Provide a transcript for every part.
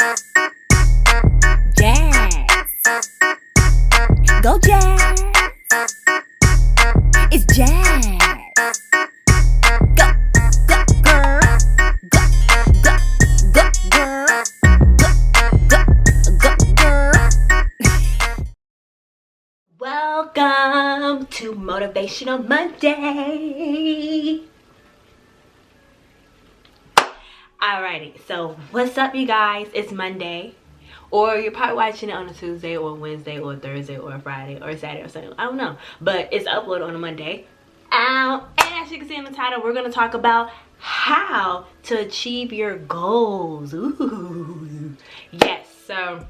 Jazz. Go Jazz. It's Jazz. Go, go, girl. Go, go, go, girl. Go, go, go, girl. Welcome to Motivational Monday. Alrighty, so what's up, you guys? It's Monday, or you're probably watching it on a Tuesday or Wednesday or Thursday or Friday or Saturday or Sunday. I don't know, but it's uploaded on a Monday. And as you can see in the title, we're going to talk about how to achieve your goals. Ooh, yes. So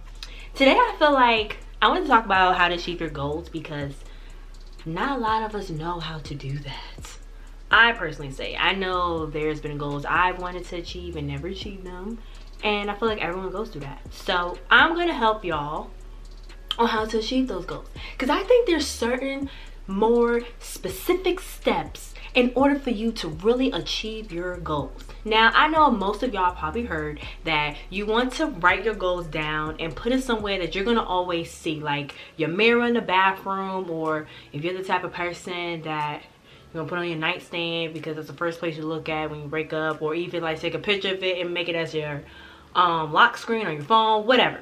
today I feel like I want to talk about how to achieve your goals because not a lot of us know how to do that. I personally say, I know there's been goals I've wanted to achieve and never achieved them. And I feel like everyone goes through that. So I'm going to help y'all on how to achieve those goals. Because I think there's certain more specific steps in order for you to really achieve your goals. Now, I know most of y'all probably heard that you want to write your goals down and put it somewhere that you're going to always see. Like your mirror in the bathroom, or if you're the type of person that you're gonna put on your nightstand because it's the first place you look at when you wake up, or even like take a picture of it and make it as your lock screen on your phone, whatever.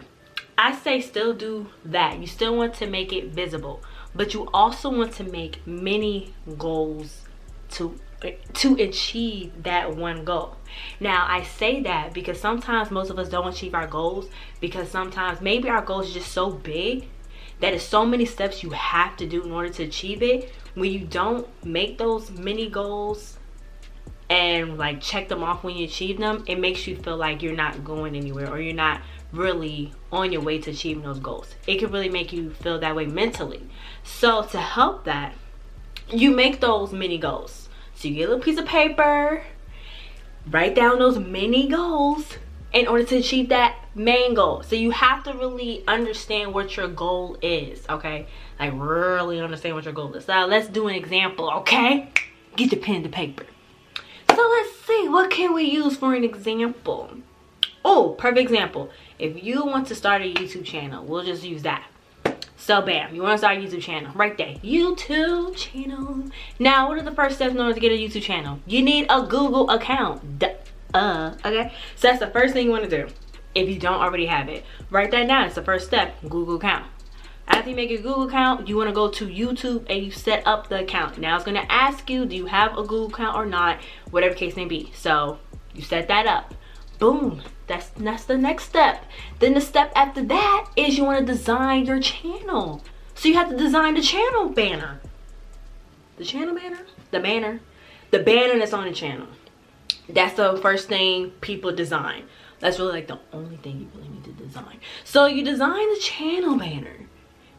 I say still do that. You still want to make it visible, but you also want to make many goals to achieve that one goal. Now I say that because sometimes most of us don't achieve our goals because sometimes maybe our goals are just so big that it's so many steps you have to do in order to achieve it. When you don't make those mini goals and like check them off when you achieve them, it makes you feel like you're not going anywhere, or you're not really on your way to achieving those goals. It can really make you feel that way mentally. So to help that, you make those mini goals. So you get a little piece of paper, write down those mini goals in order to achieve that main goal. So you have to really understand what your goal is, okay? Like really understand what your goal is. So let's do an example, okay? Get your pen and paper. So let's see, what can we use for an example? Oh, perfect example. If you want to start a YouTube channel, we'll just use that. So bam, you want to start a YouTube channel right there. YouTube channel. Now, what are the first steps in order to get a YouTube channel? You need a Google account. Okay, so that's the first thing you want to do. If you don't already have it, write that down. It's the first step. Google account. After you make a Google account, you want to go to YouTube and you set up the account. Now it's going to ask you, do you have a Google account or not, whatever case may be. So you set that up. Boom, that's the next step. Then the step after that is you want to design your channel. So you have to design the channel banner. The channel banner? The banner that's on the channel. That's the first thing people design. That's really like the only thing you really need to design. So you design the channel banner.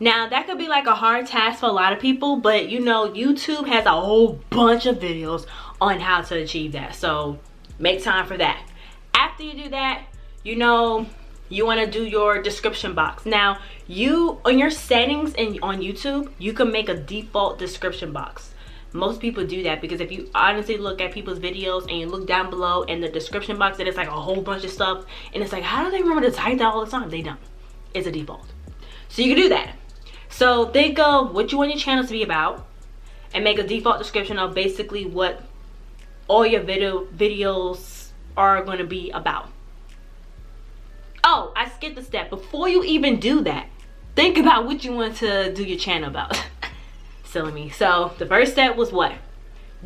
Now that could be like a hard task for a lot of people, but you know, YouTube has a whole bunch of videos on how to achieve that. So make time for that. After you do that, you know, you want to do your description box. Now you, on your settings and on YouTube, you can make a default description box. Most people do that because if you honestly look at people's videos and you look down below in the description box, and it's like a whole bunch of stuff, and it's like, how do they remember to type that all the time? They don't. It's a default. So you can do that. So think of what you want your channel to be about and make a default description of basically what all your videos are going to be about. Oh, I skipped a step. Before you even do that, think about what you want to do your channel about. Silly me. So the first step was what?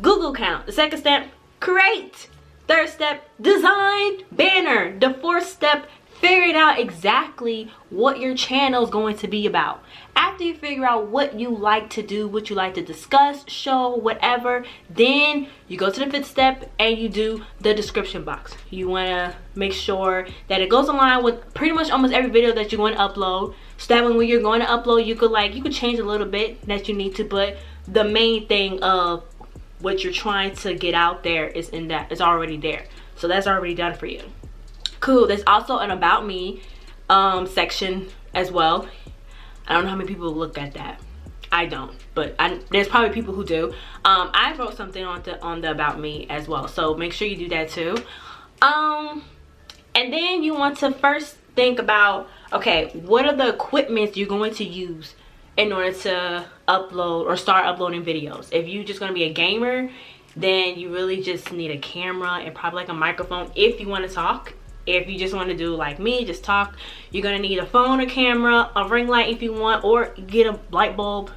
Google account. The second step, create. Third step, design banner. The fourth step, figuring out exactly what your channel is going to be about. After you figure out what you like to do, what you like to discuss, show, whatever, then you go to the fifth step and you do the description box. You want to make sure that it goes along with pretty much almost every video that you're going to upload, so that when you're going to upload, you could change a little bit that you need to, but the main thing of what you're trying to get out there is already there. So that's already done for you. Cool. There's also an about me section as well. I don't know how many people look at that. I don't, but there's probably people who do. I wrote something on the about me as well, so make sure you do that too. And then you want to first think about, okay, what are the equipments you're going to use in order to upload or start uploading videos. If you're just going to be a gamer, then you really just need a camera and probably like a microphone if you want to talk. If you just want to do like me, just talk, you're going to need a phone, a camera, a ring light if you want, or get a light bulb.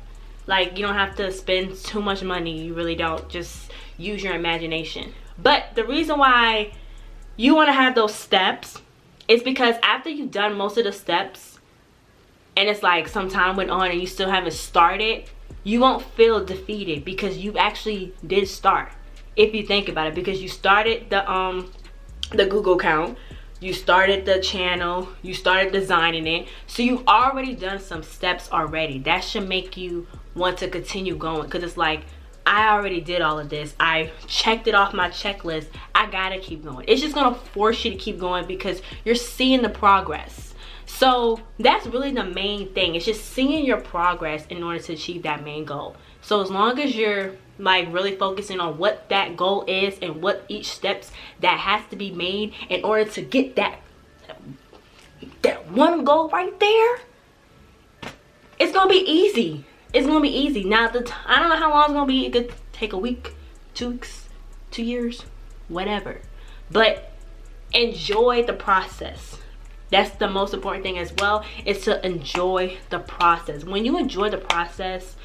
Like, you don't have to spend too much money. You really don't. Just use your imagination. But the reason why you want to have those steps is because after you've done most of the steps and it's like some time went on and you still haven't started, you won't feel defeated because you actually did start. If you think about it, because you started the Google account, you started the channel, you started designing it, so you've already done some steps already. That should make you want to continue going, because it's like, I already did all of this, I checked it off my checklist, I gotta keep going. It's just gonna force you to keep going because you're seeing the progress. So that's really the main thing. It's just seeing your progress in order to achieve that main goal. So as long as you're like really focusing on what that goal is and what each steps that has to be made in order to get that one goal right there, it's gonna be easy. It's gonna be easy. Now I don't know how long it's gonna be. It could take a week, 2 weeks, 2 years, whatever. But enjoy the process. That's the most important thing as well, is to enjoy the process. When you enjoy the process,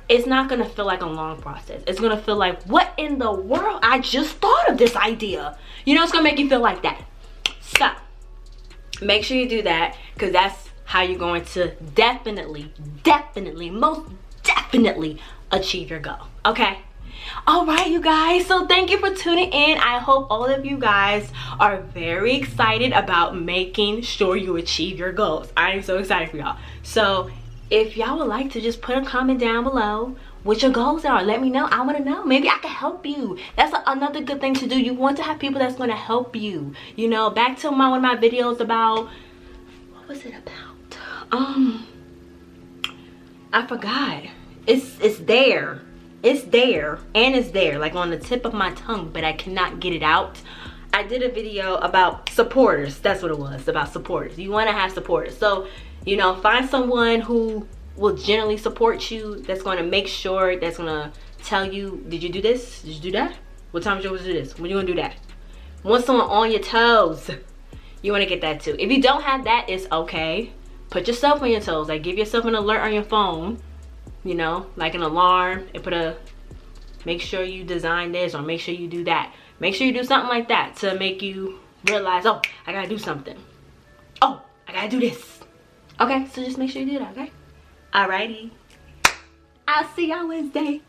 it's not gonna feel like a long process. It's gonna feel like, what in the world? I just thought of this idea. You know, it's gonna make you feel like that. So make sure you do that, because that's how you're going to definitely, most definitely achieve your goal. Okay? All right, you guys, so thank you for tuning in. I hope all of you guys are very excited about making sure you achieve your goals. I am so excited for y'all. So if y'all would like to just put a comment down below what your goals are, let me know. I want to know. Maybe I can help you. That's another good thing to do. You want to have people that's going to help you. You know, back to one of my videos about, what was it about? I forgot. It's there. It's there, and it's there, like on the tip of my tongue, but I cannot get it out. I did a video about supporters. That's what it was, about supporters. You want to have supporters. So, you know, find someone who will generally support you, that's going to make sure, that's going to tell you, did you do this? Did you do that? What time is you supposed to do this? When you going to do that? Want someone on your toes. You want to get that too. If you don't have that, it's okay. Put yourself on your toes. Like, give yourself an alert on your phone. You know, like an alarm, and make sure you design this, or make sure you do that. Make sure you do something like that to make you realize, oh, I gotta do something. Oh, I gotta do this. Okay, so just make sure you do that, okay? Alrighty. I'll see y'all Wednesday.